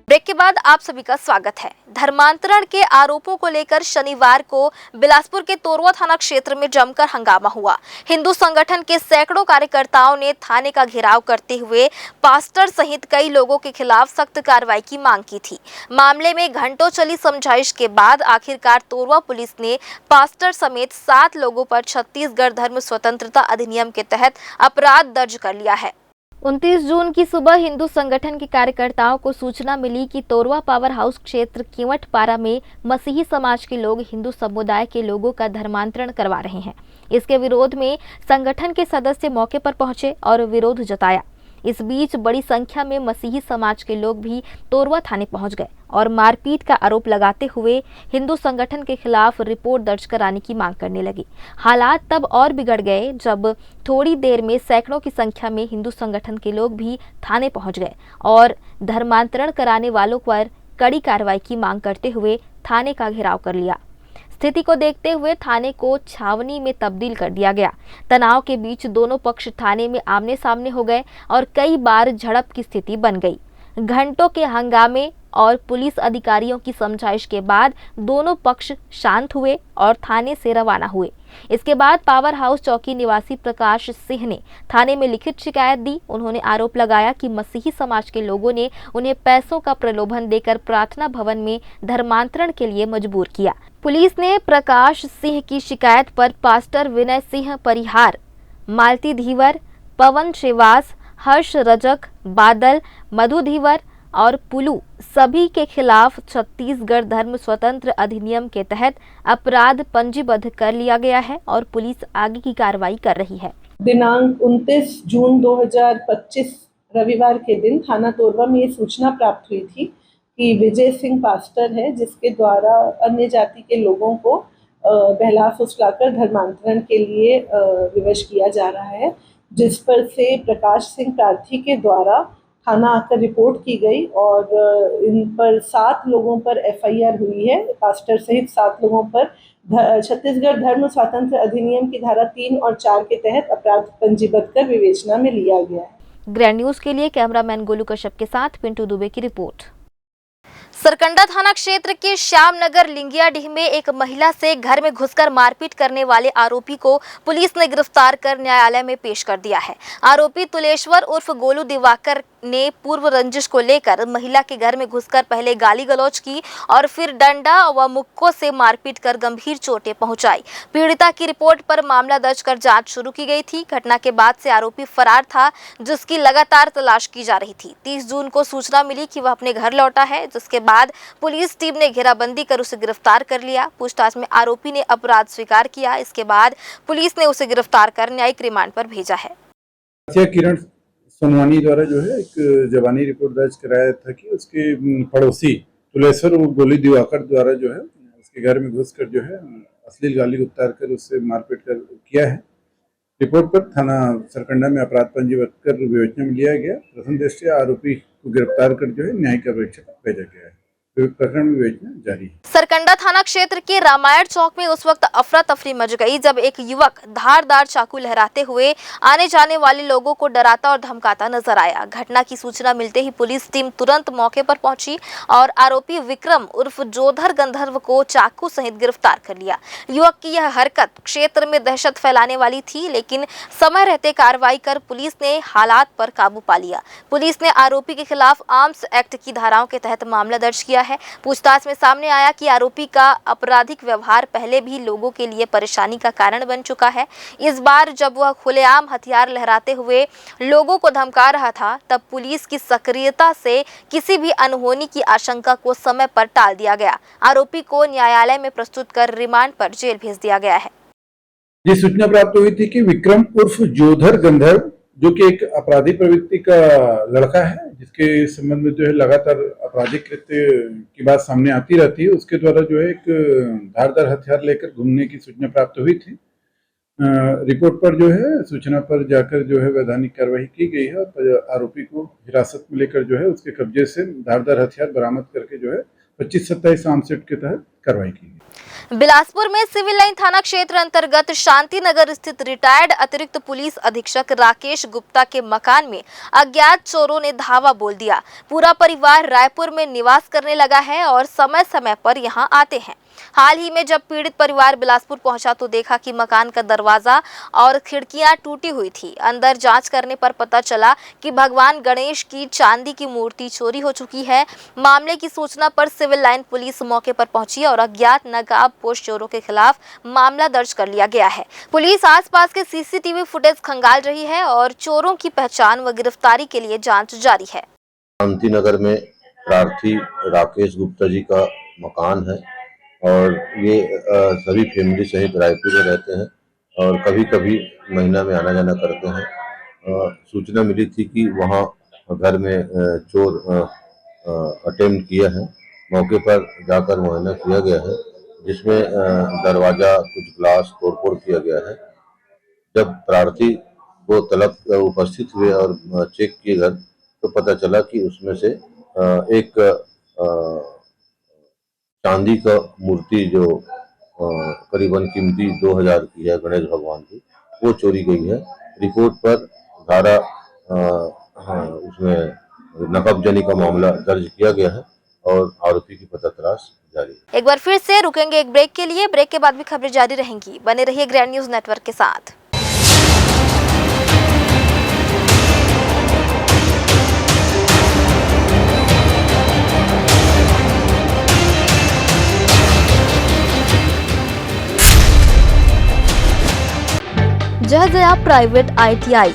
ब्रेक के बाद आप सभी का स्वागत है। धर्मांतरण के आरोपों को लेकर शनिवार को बिलासपुर के तोरवा थाना क्षेत्र में जमकर हंगामा हुआ। हिंदू संगठन के सैकड़ों कार्यकर्ताओं ने थाने का घेराव करते हुए पास्टर सहित कई लोगों के खिलाफ सख्त कार्रवाई की मांग की थी। मामले में घंटों चली समझाइश के बाद आखिरकार तोरवा पुलिस ने पास्टर समेत 7 लोगों पर छत्तीसगढ़ धर्म स्वतंत्रता अधिनियम के तहत अपराध दर्ज कर लिया है। 29 जून की सुबह हिंदू संगठन के कार्यकर्ताओं को सूचना मिली कि तोरवा पावर हाउस क्षेत्र कीवटपारा में मसीही समाज के लोग हिंदू समुदाय के लोगों का धर्मांतरण करवा रहे हैं। इसके विरोध में संगठन के सदस्य मौके पर पहुंचे और विरोध जताया। इस बीच बड़ी संख्या में मसीही समाज के लोग भी तोरवा थाने पहुंच गए और मारपीट का आरोप लगाते हुए हिंदू संगठन के खिलाफ रिपोर्ट दर्ज कराने की मांग करने लगी। हालात तब और बिगड़ गए जब थोड़ी देर में सैकड़ों की संख्या में हिंदू संगठन के लोग भी थाने पहुंच गए और धर्मांतरण कराने वालों पर कड़ी कार्रवाई की मांग करते हुए थाने का घेराव कर लिया। स्थिति को देखते हुए थाने को छावनी में तब्दील कर दिया गया। तनाव के बीच दोनों पक्ष थाने में आमने सामने हो गए और कई बार झड़प की स्थिति बन गई। घंटों के हंगामे और पुलिस अधिकारियों की समझाइश के बाद दोनों पक्ष शांत हुए और थाने से रवाना हुए। इसके बाद पावर हाउस चौकी निवासी प्रकाश सिंह ने थाने में लिखित शिकायत दी। उन्होंने आरोप लगाया कि मसीही समाज के लोगों ने उन्हें पैसों का प्रलोभन देकर प्रार्थना भवन में धर्मांतरण के लिए मजबूर किया। पुलिस ने प्रकाश सिंह की शिकायत पर पास्टर विनय सिंह परिहार, मालती धीवर, पवन श्रीवास, हर्ष रजक, बादल, मधु धीवर और पुलू सभी के खिलाफ छत्तीसगढ़ धर्म स्वतंत्र अधिनियम के तहत अपराध पंजीबद्ध कर लिया गया है और पुलिस आगे की कार्रवाई कर रही है। दिनांक 29 जून 2025 रविवार के दिन थाना तोरवा में ये सूचना प्राप्त हुई थी कि विजय सिंह पास्टर है, जिसके द्वारा अन्य जाति के लोगों को बहला फुसलाकर धर्मांतरण के लिए विवश किया जा रहा है, जिस पर से प्रकाश सिंह प्रार्थी के द्वारा थाना आकर रिपोर्ट की गई और इन पर 7 लोगों पर FIR हुई है। पास्टर सहित 7 लोगों पर छत्तीसगढ़ धर्म स्वातंत्र अधिनियम की धारा 3 और 4 के तहत अपराध पंजीबद्ध कर विवेचना में लिया गया है। ग्रैंड न्यूज के लिए कैमरामैन गोलू कश्यप के साथ पिंटू दुबे की रिपोर्ट। सरकंडा थाना क्षेत्र के श्यामनगर लिंगियाडीह में एक महिला से घर में घुसकर मारपीट करने वाले आरोपी को पुलिस ने गिरफ्तार कर न्यायालय में पेश कर दिया है। आरोपी तुलेश्वर उर्फ गोलू दिवाकर ने पूर्व रंजिश को लेकर महिला के घर में घुसकर पहले गाली गलौज की और फिर डंडा व मुक्कों से मारपीट कर गंभीर चोटें पहुंचाई। पीड़िता की रिपोर्ट पर मामला दर्ज कर जांच शुरू की गई थी। घटना के बाद से आरोपी फरार था, जिसकी लगातार तलाश की जा रही थी। 30 जून को सूचना मिली कि वह अपने घर लौटा है, जिसके बाद पुलिस टीम ने घेराबंदी कर उसे गिरफ्तार कर लिया। पूछताछ में आरोपी ने अपराध स्वीकार किया। इसके बाद पुलिस ने उसे गिरफ्तार कर न्यायिक रिमांड पर भेजा है। किरण सोनवानी द्वारा जो है एक जवानी रिपोर्ट दर्ज कराया था कि उसके पड़ोसी तुलेश्वर गोली दिवाकर द्वारा जो है उसके घर में घुसकर जो है अश्लील गाली उतार कर उससे मारपीट कर किया है। रिपोर्ट पर थाना सरकंडा में अपराध पंजीबद्ध कर विवेचना में लिया गया। प्रथम दृष्टया आरोपी को गिरफ्तार कर जो है न्यायिक अपेक्षा भेजा गया है। प्रकरण में विवेचना जारी है। सरकंडा थाना क्षेत्र के रामायण चौक में उस वक्त अफरा तफरी मच गई जब एक युवक धारदार चाकू लहराते हुए आने जाने वाले लोगों को डराता और धमकाता नजर आया। घटना की सूचना मिलते ही पुलिस टीम तुरंत मौके पर पहुंची और आरोपी विक्रम उर्फ जोधर गंधर्व को चाकू सहित गिरफ्तार कर लिया। युवक की यह हरकत क्षेत्र में दहशत फैलाने वाली थी, लेकिन समय रहते कार्रवाई कर पुलिस ने हालात पर काबू पा लिया। पुलिस ने आरोपी के खिलाफ आर्म्स एक्ट की धाराओं के तहत मामला दर्ज किया है। पूछताछ में सामने आया कि आरोपी का आपराधिक व्यवहार पहले भी लोगों के लिए परेशानी का कारण बन चुका है। इस बार जब वह खुलेआम हथियार लहराते हुए लोगों को धमका रहा था, तब पुलिस की सक्रियता से किसी भी अनहोनी की आशंका को समय पर टाल दिया गया। आरोपी को न्यायालय में प्रस्तुत कर रिमांड पर जेल भेज दिया गया है। ये सूचना प्राप्त हुई थी कि विक्रम उर्फ जोधर गंधर्व, जो कि एक अपराधी प्रवृत्ति का लड़का है, जिसके संबंध में जो है लगातार आपराधिक कृत्य की बात सामने आती रहती है, उसके द्वारा जो है एक धारदार हथियार लेकर घूमने की सूचना प्राप्त हुई थी। रिपोर्ट पर जो है सूचना पर जाकर जो है वैधानिक कार्रवाई की गई है और आरोपी को हिरासत में लेकर जो है उसके कब्जे से धारदार हथियार बरामद करके जो है 25-27 आर्मसेट के तहत कार्रवाई की गई। बिलासपुर में सिविल लाइन थाना क्षेत्र अंतर्गत शांति नगर स्थित रिटायर्ड अतिरिक्त पुलिस अधीक्षक राकेश गुप्ता के मकान में अज्ञात चोरों ने धावा बोल दिया। पूरा परिवार रायपुर में निवास करने लगा है और समय समय पर यहां आते हैं। हाल ही में जब पीड़ित परिवार बिलासपुर पहुंचा तो देखा कि मकान का दरवाजा और खिड़कियां टूटी हुई थी। अंदर जांच करने पर पता चला कि भगवान गणेश की चांदी की मूर्ति चोरी हो चुकी है। मामले की सूचना पर सिविल लाइन पुलिस मौके पर पहुंची और अज्ञात नकाबपोश चोरों के खिलाफ मामला दर्ज कर लिया गया है। पुलिस आसपास के सीसीटीवी फुटेज खंगाल रही है और चोरों की पहचान व गिरफ्तारी के लिए जाँच जारी है। शांति नगर में प्रार्थी राकेश गुप्ता जी का मकान है और ये सभी फैमिली सहित रायपुर में रहते हैं और कभी कभी महीना में आना जाना करते हैं। सूचना मिली थी कि वहाँ घर में चोर अटेम्प्ट किया है। मौके पर जाकर मुआयना किया गया है, जिसमें दरवाज़ा कुछ ग्लास तोड़ किया गया है। जब प्रार्थी को तलब उपस्थित हुए और चेक किए घर तो पता चला कि उसमें से एक चांदी का मूर्ति जो करीबन कीमती 2000 की है गणेश भगवान की, वो चोरी गई है। रिपोर्ट पर धारा उसमें नकबजनी का मामला दर्ज किया गया है और आरोपी की पता तलाश जारी है। एक बार फिर से रुकेंगे एक ब्रेक के लिए। ब्रेक के बाद भी खबरें जारी रहेंगी। बने रहिए ग्रैंड न्यूज नेटवर्क के साथ। जय प्राइवेट ITI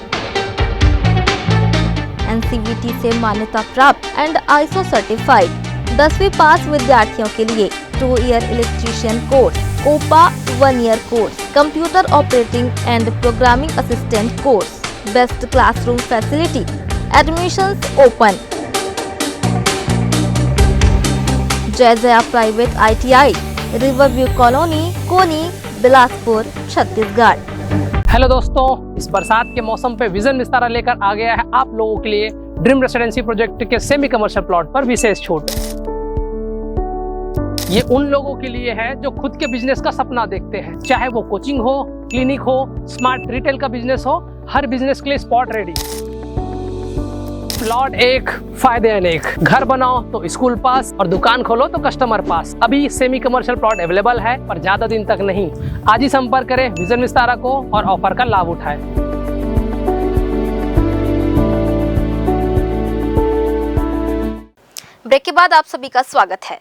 NCVT से मान्यता प्राप्त एंड ISO सर्टिफाइड 10वीं पास विद्यार्थियों के लिए 2 year electrician course, COPA 1 year course, computer operating and programming assistant course, best classroom facility, admissions open. Jai private ITI, riverview colony, Koni, Bilaspur, Chhattisgarh. Hello दोस्तों, इस बरसात के मौसम पे विजन विस्तारा लेकर आ गया है आप लोगों के लिए ड्रीम रेसिडेंसी प्रोजेक्ट के सेमी कमर्शियल प्लॉट पर विशेष छूट। ये उन लोगों के लिए है जो खुद के बिजनेस का सपना देखते हैं, चाहे वो कोचिंग हो, क्लिनिक हो, स्मार्ट रिटेल का बिजनेस हो, हर बिजनेस के लिए स्पॉट रेडी। प्लॉट एक, फायदे अनेक। घर बनाओ तो स्कूल पास और दुकान खोलो तो कस्टमर पास। अभी सेमी कमर्शियल प्लॉट अवेलेबल है, पर ज्यादा दिन तक नहीं। आज ही संपर्क करें विजन विस्तारा को और ऑफर का लाभ उठाएं। ब्रेक के बाद आप सभी का स्वागत है।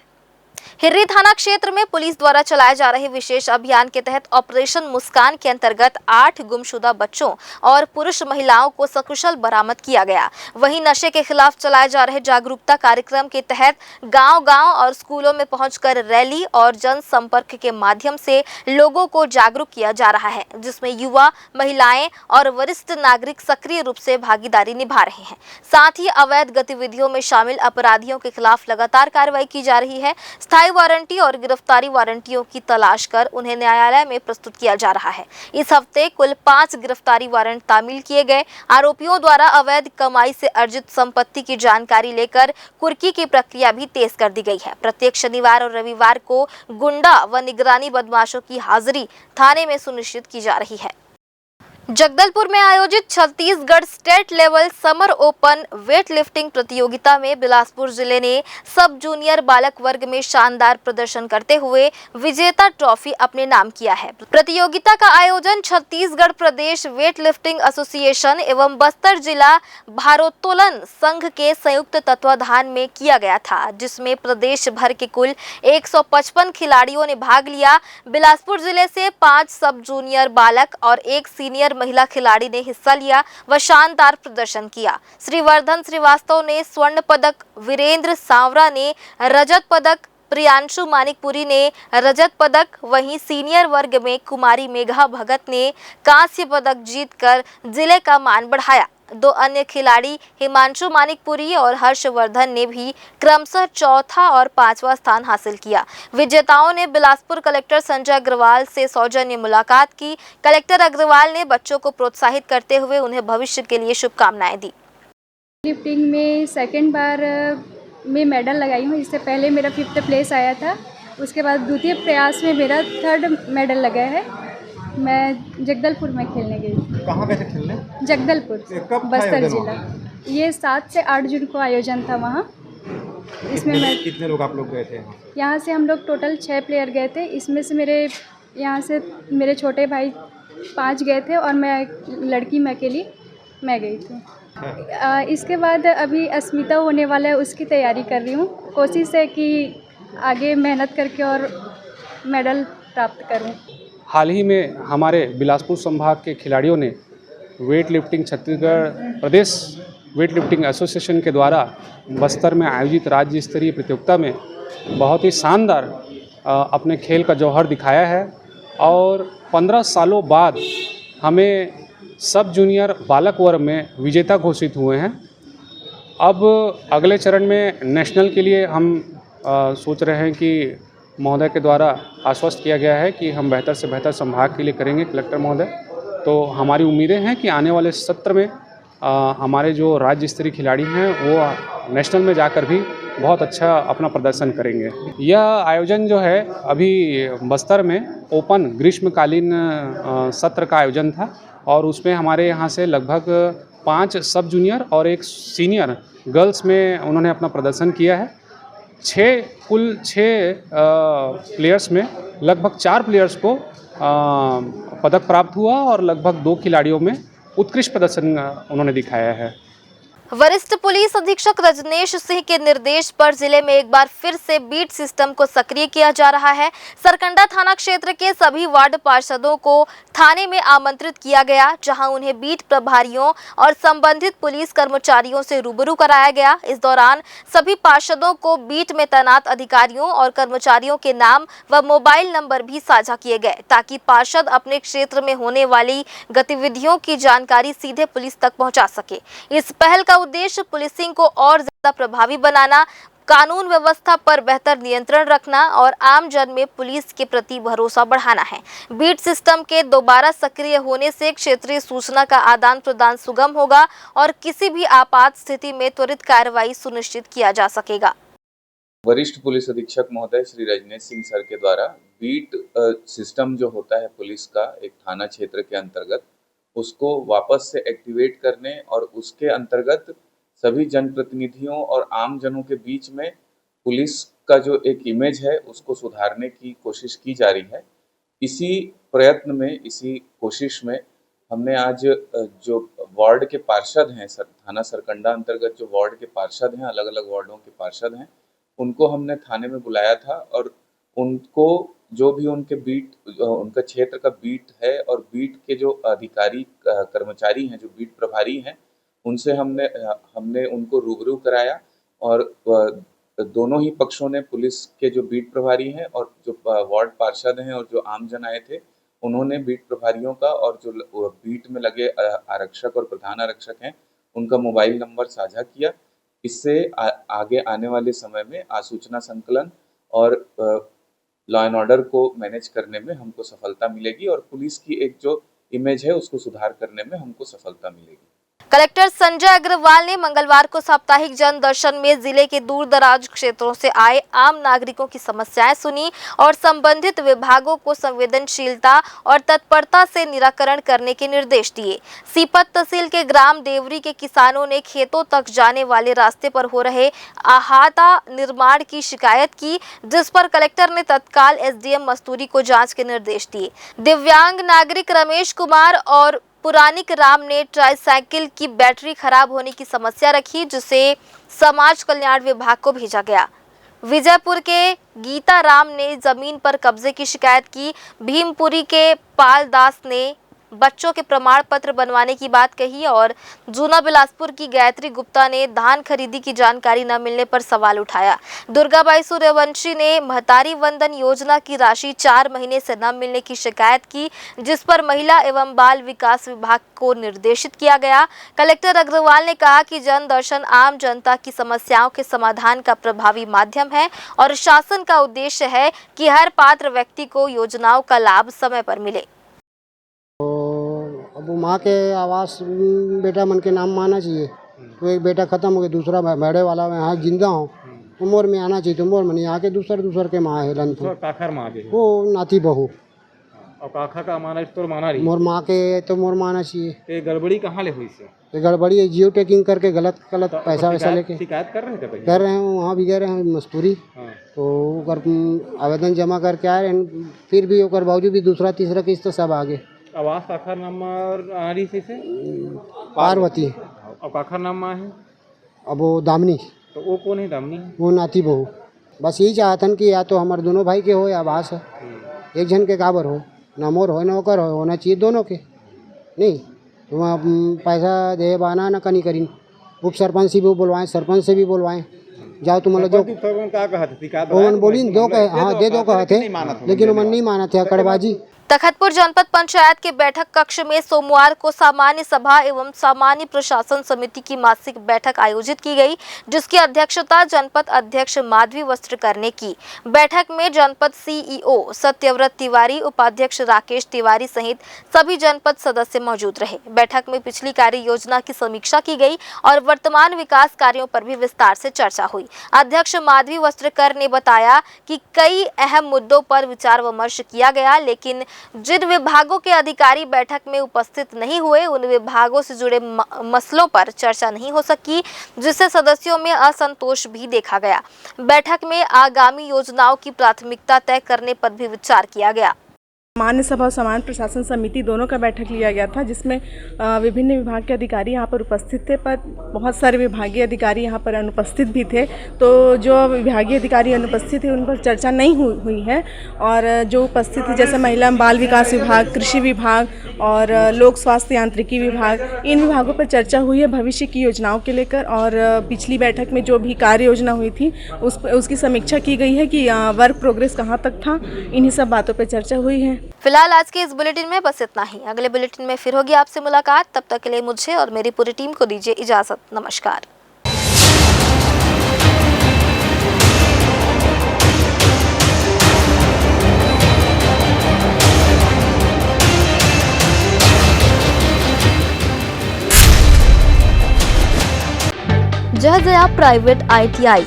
हिर्री थाना क्षेत्र में पुलिस द्वारा चलाए जा रहे विशेष अभियान के तहत ऑपरेशन मुस्कान के अंतर्गत 8 गुमशुदा बच्चों और पुरुष महिलाओं को सकुशल बरामद किया गया। वहीं नशे के खिलाफ चलाए जा रहे जागरूकता कार्यक्रम के तहत गांव-गांव और स्कूलों में पहुंचकर रैली और जनसंपर्क के माध्यम से लोगों को जागरूक किया जा रहा है, जिसमें युवा, महिलाएं और वरिष्ठ नागरिक सक्रिय रूप से भागीदारी निभा रहे हैं। साथ ही अवैध गतिविधियों में शामिल अपराधियों के खिलाफ लगातार कार्रवाई की जा रही है। स्थायी वारंटी और गिरफ्तारी वारंटियों की तलाश कर उन्हें न्यायालय में प्रस्तुत किया जा रहा है। इस हफ्ते कुल 5 गिरफ्तारी वारंट तामील किए गए। आरोपियों द्वारा अवैध कमाई से अर्जित संपत्ति की जानकारी लेकर कुर्की की प्रक्रिया भी तेज कर दी गई है। प्रत्येक शनिवार और रविवार को गुंडा व निगरानी बदमाशों की हाजिरी थाने में सुनिश्चित की जा रही है। जगदलपुर में आयोजित Chhattisgarh state level summer open weight lifting प्रतियोगिता में बिलासपुर जिले ने सब जूनियर बालक वर्ग में शानदार प्रदर्शन करते हुए विजेता ट्रॉफी अपने नाम किया है। प्रतियोगिता का आयोजन छत्तीसगढ़ प्रदेश वेट लिफ्टिंग एसोसिएशन एवं बस्तर जिला भारोत्तोलन संघ के संयुक्त तत्वाधान में किया गया था, जिसमें प्रदेश भर के कुल 155 खिलाड़ियों ने भाग लिया। बिलासपुर जिले से 5 सब जूनियर बालक और 1 सीनियर महिला खिलाड़ी ने हिस्सा लिया व शानदार प्रदर्शन किया। श्रीवर्धन श्रीवास्तव ने स्वर्ण पदक, वीरेंद्र सांवरा ने रजत पदक, प्रियांशु मानिकपुरी ने रजत पदक, वहीं सीनियर वर्ग में कुमारी मेघा भगत ने कांस्य पदक जीतकर जिले का मान बढ़ाया। 2 अन्य खिलाड़ी हिमांशु मानिकपुरी और हर्षवर्धन ने भी क्रमशः चौथा और 5वां स्थान हासिल किया। विजेताओं ने बिलासपुर कलेक्टर संजय अग्रवाल से सौजन्य मुलाकात की। कलेक्टर अग्रवाल ने बच्चों को प्रोत्साहित करते हुए उन्हें भविष्य के लिए शुभकामनाएं दी। लिफ्टिंग में सेकंड बार मैं मेडल लगाई हूँ। इससे पहले मेरा 5th प्लेस आया था, उसके बाद द्वितीय प्रयास में मेरा 3rd मेडल लगा है। मैं जगदलपुर में खेलने गई थी। कहाँ गए थे खेलने? जगदलपुर, कब बस्तर जिला। ये 7 से 8 जून को आयोजन था वहाँ। इसमें मैं कितने लोग आप लोग गए थे? यहाँ से हम लोग टोटल 6 प्लेयर गए थे। इसमें से यहाँ से मेरे छोटे भाई 5 गए थे और मैं लड़की में अकेली मैं गई थी। इसके बाद अभी अस्मिता होने वाला है, उसकी तैयारी कर रही हूँ। कोशिश है कि आगे मेहनत करके और मेडल प्राप्त करूँ। हाल ही में हमारे बिलासपुर संभाग के खिलाड़ियों ने वेट लिफ्टिंग छत्तीसगढ़ प्रदेश वेट लिफ्टिंग एसोसिएशन के द्वारा बस्तर में आयोजित राज्य स्तरीय प्रतियोगिता में बहुत ही शानदार अपने खेल का जौहर दिखाया है और 15 सालों बाद हमें सब जूनियर बालक वर्ग में विजेता घोषित हुए हैं। अब अगले चरण में नेशनल के लिए हम सोच रहे हैं कि महोदय के द्वारा आश्वस्त किया गया है कि हम बेहतर से बेहतर संभाग के लिए करेंगे कलेक्टर महोदय। तो हमारी उम्मीदें हैं कि आने वाले सत्र में हमारे जो राज्य स्तरीय खिलाड़ी हैं वो नेशनल में जाकर भी बहुत अच्छा अपना प्रदर्शन करेंगे। यह आयोजन जो है अभी बस्तर में ओपन ग्रीष्मकालीन सत्र का आयोजन था और उसमें हमारे यहाँ से लगभग 5 सब जूनियर और 1 सीनियर गर्ल्स में उन्होंने अपना प्रदर्शन किया है। कुल 6 प्लेयर्स में लगभग 4 प्लेयर्स को पदक प्राप्त हुआ और लगभग 2 खिलाड़ियों में उत्कृष्ट प्रदर्शन उन्होंने दिखाया है। वरिष्ठ पुलिस अधीक्षक रजनेश सिंह के निर्देश पर जिले में एक बार फिर से बीट सिस्टम को सक्रिय किया जा रहा है। सरकंडा थाना क्षेत्र के सभी वार्ड पार्षदों को थाने में आमंत्रित किया गया, जहां उन्हें बीट प्रभारियों और संबंधित पुलिस कर्मचारियों से रूबरू कराया गया। इस दौरान सभी पार्षदों को बीट में तैनात अधिकारियों और कर्मचारियों के नाम व मोबाइल नंबर भी साझा किए गए, ताकि पार्षद अपने क्षेत्र में होने वाली गतिविधियों की जानकारी सीधे पुलिस तक पहुंचा सके। इस पहल का उद्देश्य पुलिसिंग को और ज्यादा प्रभावी बनाना, कानून व्यवस्था पर बेहतर नियंत्रण रखना और आम जन में पुलिस के प्रति भरोसा बढ़ाना है। बीट सिस्टम के दोबारा सक्रिय होने से क्षेत्रीय सूचना का आदान प्रदान सुगम होगा और किसी भी आपात स्थिति में त्वरित कार्रवाई सुनिश्चित किया जा सकेगा। वरिष्ठ पुलिस अधीक्षक महोदय श्री रजनेश सिंह सर के द्वारा बीट सिस्टम जो होता है पुलिस का एक थाना क्षेत्र के अंतर्गत, उसको वापस से एक्टिवेट करने और उसके अंतर्गत सभी जनप्रतिनिधियों और आम जनों के बीच में पुलिस का जो एक इमेज है उसको सुधारने की कोशिश की जा रही है। इसी प्रयत्न में, इसी कोशिश में हमने आज जो वार्ड के पार्षद हैं, थाना सरकंडा अंतर्गत जो वार्ड के पार्षद हैं, अलग अलग वार्डों के पार्षद हैं, उनको हमने थाने में बुलाया था और उनको जो भी उनके बीट, उनका क्षेत्र का बीट है और बीट के जो अधिकारी कर्मचारी हैं, जो बीट प्रभारी हैं, उनसे हमने उनको रूबरू कराया और दोनों ही पक्षों ने, पुलिस के जो बीट प्रभारी हैं और जो वार्ड पार्षद हैं और जो आमजन आए थे, उन्होंने बीट प्रभारियों का और जो बीट में लगे आरक्षक और प्रधान आरक्षक हैं उनका मोबाइल नंबर साझा किया। इससे आगे आने वाले समय में आसूचना संकलन और लॉ एंड ऑर्डर को मैनेज करने में हमको सफलता मिलेगी और पुलिस की एक जो इमेज है उसको सुधार करने में हमको सफलता मिलेगी। कलेक्टर संजय अग्रवाल ने मंगलवार को साप्ताहिक जन दर्शन में जिले के दूर दराज क्षेत्रों से आए आम नागरिकों की समस्याएं सुनी और संबंधित विभागों को संवेदनशीलता और तत्परता से निराकरण करने के निर्देश दिए। सीपत तहसील के ग्राम देवरी के किसानों ने खेतों तक जाने वाले रास्ते पर हो रहे अहाता निर्माण की शिकायत की, जिस पर कलेक्टर ने तत्काल एसडीएम मस्तूरी को जांच के निर्देश दिए। दिव्यांग नागरिक रमेश कुमार और पुरानिक राम ने ट्राईसाइकिल की बैटरी खराब होने की समस्या रखी, जिसे समाज कल्याण विभाग को भेजा गया। विजयपुर के गीता राम ने जमीन पर कब्जे की शिकायत की। भीमपुरी के पाल दास ने बच्चों के प्रमाण पत्र बनवाने की बात कही और जूना बिलासपुर की गायत्री गुप्ता ने धान खरीदी की जानकारी न मिलने पर सवाल उठाया। दुर्गाबाई सूर्यवंशी ने महतारी वंदन योजना की राशि 4 महीने से न मिलने की शिकायत की, जिस पर महिला एवं बाल विकास विभाग को निर्देशित किया गया। कलेक्टर अग्रवाल ने कहा कि जन दर्शन आम जनता की समस्याओं के समाधान का प्रभावी माध्यम है और शासन का उद्देश्य है कि हर पात्र व्यक्ति को योजनाओं का लाभ समय पर मिले। अब माँ के आवास बेटा मन के नाम माना चाहिए, तो एक बेटा खत्म हो गया, दूसरा भेड़े वाला मैं यहाँ जिंदा हूँ, उम्र में आना चाहिए, तो उम्र में नहीं आके दूसर के माँ है लन काखर माँ के वो नाती बहू और काखा का माना तो माना रही मोर माँ के तो मोर माना चाहिए। ते गड़बड़ी कहाँ ले हुई से? ये गड़बड़ी है, जियो टेकिंग करके गलत पैसा वैसा लेके शिकायत कर रहे थे पहले? कर रहे हैं, वहाँ भी गए रहे हैं मस्तूरी, तो आवेदन जमा करके आए रहे, फिर भी ओकर बावजूद भी दूसरा तीसरा किस्त तो सब आगे। आवास काखर नंबर आरी से पार्वती और काखर नाम है अब वो दामनी, तो वो कौन है दामनी? वो नाती बहू। बस यही चाहतन कि या तो हमारे दोनों भाई के हो या आवास है, एक जन के काबर हो, ना मोर हो ना ओकर हो, होना चाहिए दोनों के। नहीं तो पैसा दे बाना ना कनी करीन, उप सरपंच से भी बुलवाएं, सरपंच से भी बुलवाएं, जाओ तुम लोग जो बोली दो कहे, हाँ दे दो कहे थे, लेकिन उमन नहीं माना थे अकड़बाजी। तखतपुर जनपद पंचायत के बैठक कक्ष में सोमवार को सामान्य सभा एवं सामान्य प्रशासन समिति की मासिक बैठक आयोजित की गई, जिसकी अध्यक्षता जनपद अध्यक्ष माधवी वस्त्रकर ने की। बैठक में जनपद सीईओ सत्यव्रत तिवारी, उपाध्यक्ष राकेश तिवारी सहित सभी जनपद सदस्य मौजूद रहे। बैठक में पिछली कार्य योजना की समीक्षा की गई और वर्तमान विकास कार्यों पर भी विस्तार से चर्चा हुई। अध्यक्ष माधवी वस्त्रकर ने बताया कि कई अहम मुद्दों पर विचार विमर्श किया गया, लेकिन जिन विभागों के अधिकारी बैठक में उपस्थित नहीं हुए, उन विभागों से जुड़े मसलों पर चर्चा नहीं हो सकी, जिससे सदस्यों में असंतोष भी देखा गया। बैठक में आगामी योजनाओं की प्राथमिकता तय करने पर भी विचार किया गया। सामान्य सभा और सामान्य प्रशासन समिति दोनों का बैठक लिया गया था, जिसमें विभिन्न विभाग के अधिकारी यहाँ पर उपस्थित थे, पर बहुत सारे विभागीय अधिकारी यहाँ पर अनुपस्थित भी थे। तो जो विभागीय अधिकारी अनुपस्थित थे उन पर चर्चा नहीं हुई है, और जो उपस्थित थे जैसे महिला एवं बाल विकास विभाग, कृषि विभाग और लोक स्वास्थ्य यांत्रिकी विभाग, इन विभागों पर चर्चा हुई है भविष्य की योजनाओं के लेकर। और पिछली बैठक में जो भी कार्य योजना हुई थी उसकी समीक्षा की गई है कि वर्क प्रोग्रेस कहाँ तक था, इन्हीं सब बातों पर चर्चा हुई है। फिलहाल आज के इस बुलेटिन में बस इतना ही। अगले बुलेटिन में फिर होगी आपसे मुलाकात, तब तक के लिए मुझे और मेरी पूरी टीम को दीजिए इजाजत। नमस्कार। जय जया प्राइवेट ITI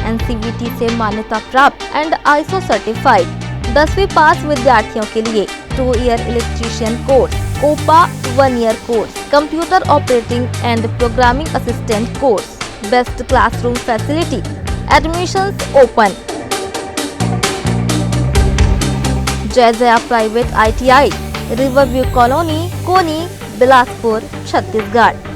NCVT से मान्यता प्राप्त एंड ISO सर्टिफाइड 10वीं पास विद्यार्थियों के लिए 2 year electrician course, COPA 1 year course, computer operating and programming assistant course, best classroom facility, admissions open. Jai Jaya private ITI, riverview colony, Koni, Bilaspur, Chhattisgarh.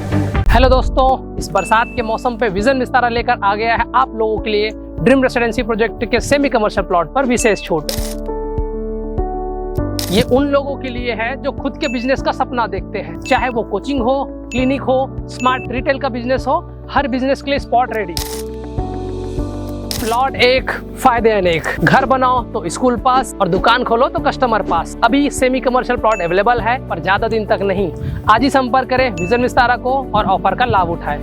Hello दोस्तों, इस बरसात के मौसम पे विजन विस्तारा लेकर आ गया है आप लोगों के लिए ड्रीम रेसिडेंसी प्रोजेक्ट के सेमी कमर्शियल प्लॉट पर विशेष छूट। ये उन लोगों के लिए है जो खुद के बिजनेस का सपना देखते हैं, चाहे वो कोचिंग हो, क्लिनिक हो, स्मार्ट रिटेल का बिजनेस हो, हर बिजनेस के लिए स्पॉट रेडी। प्लॉट एक, फायदे अनेक। घर बनाओ तो स्कूल पास और दुकान खोलो तो कस्टमर पास। अभी सेमी कमर्शियल प्लॉट अवेलेबल है, पर ज्यादा दिन तक नहीं। आज ही संपर्क करें विजन विस्तारा को और ऑफर का लाभ उठाएं।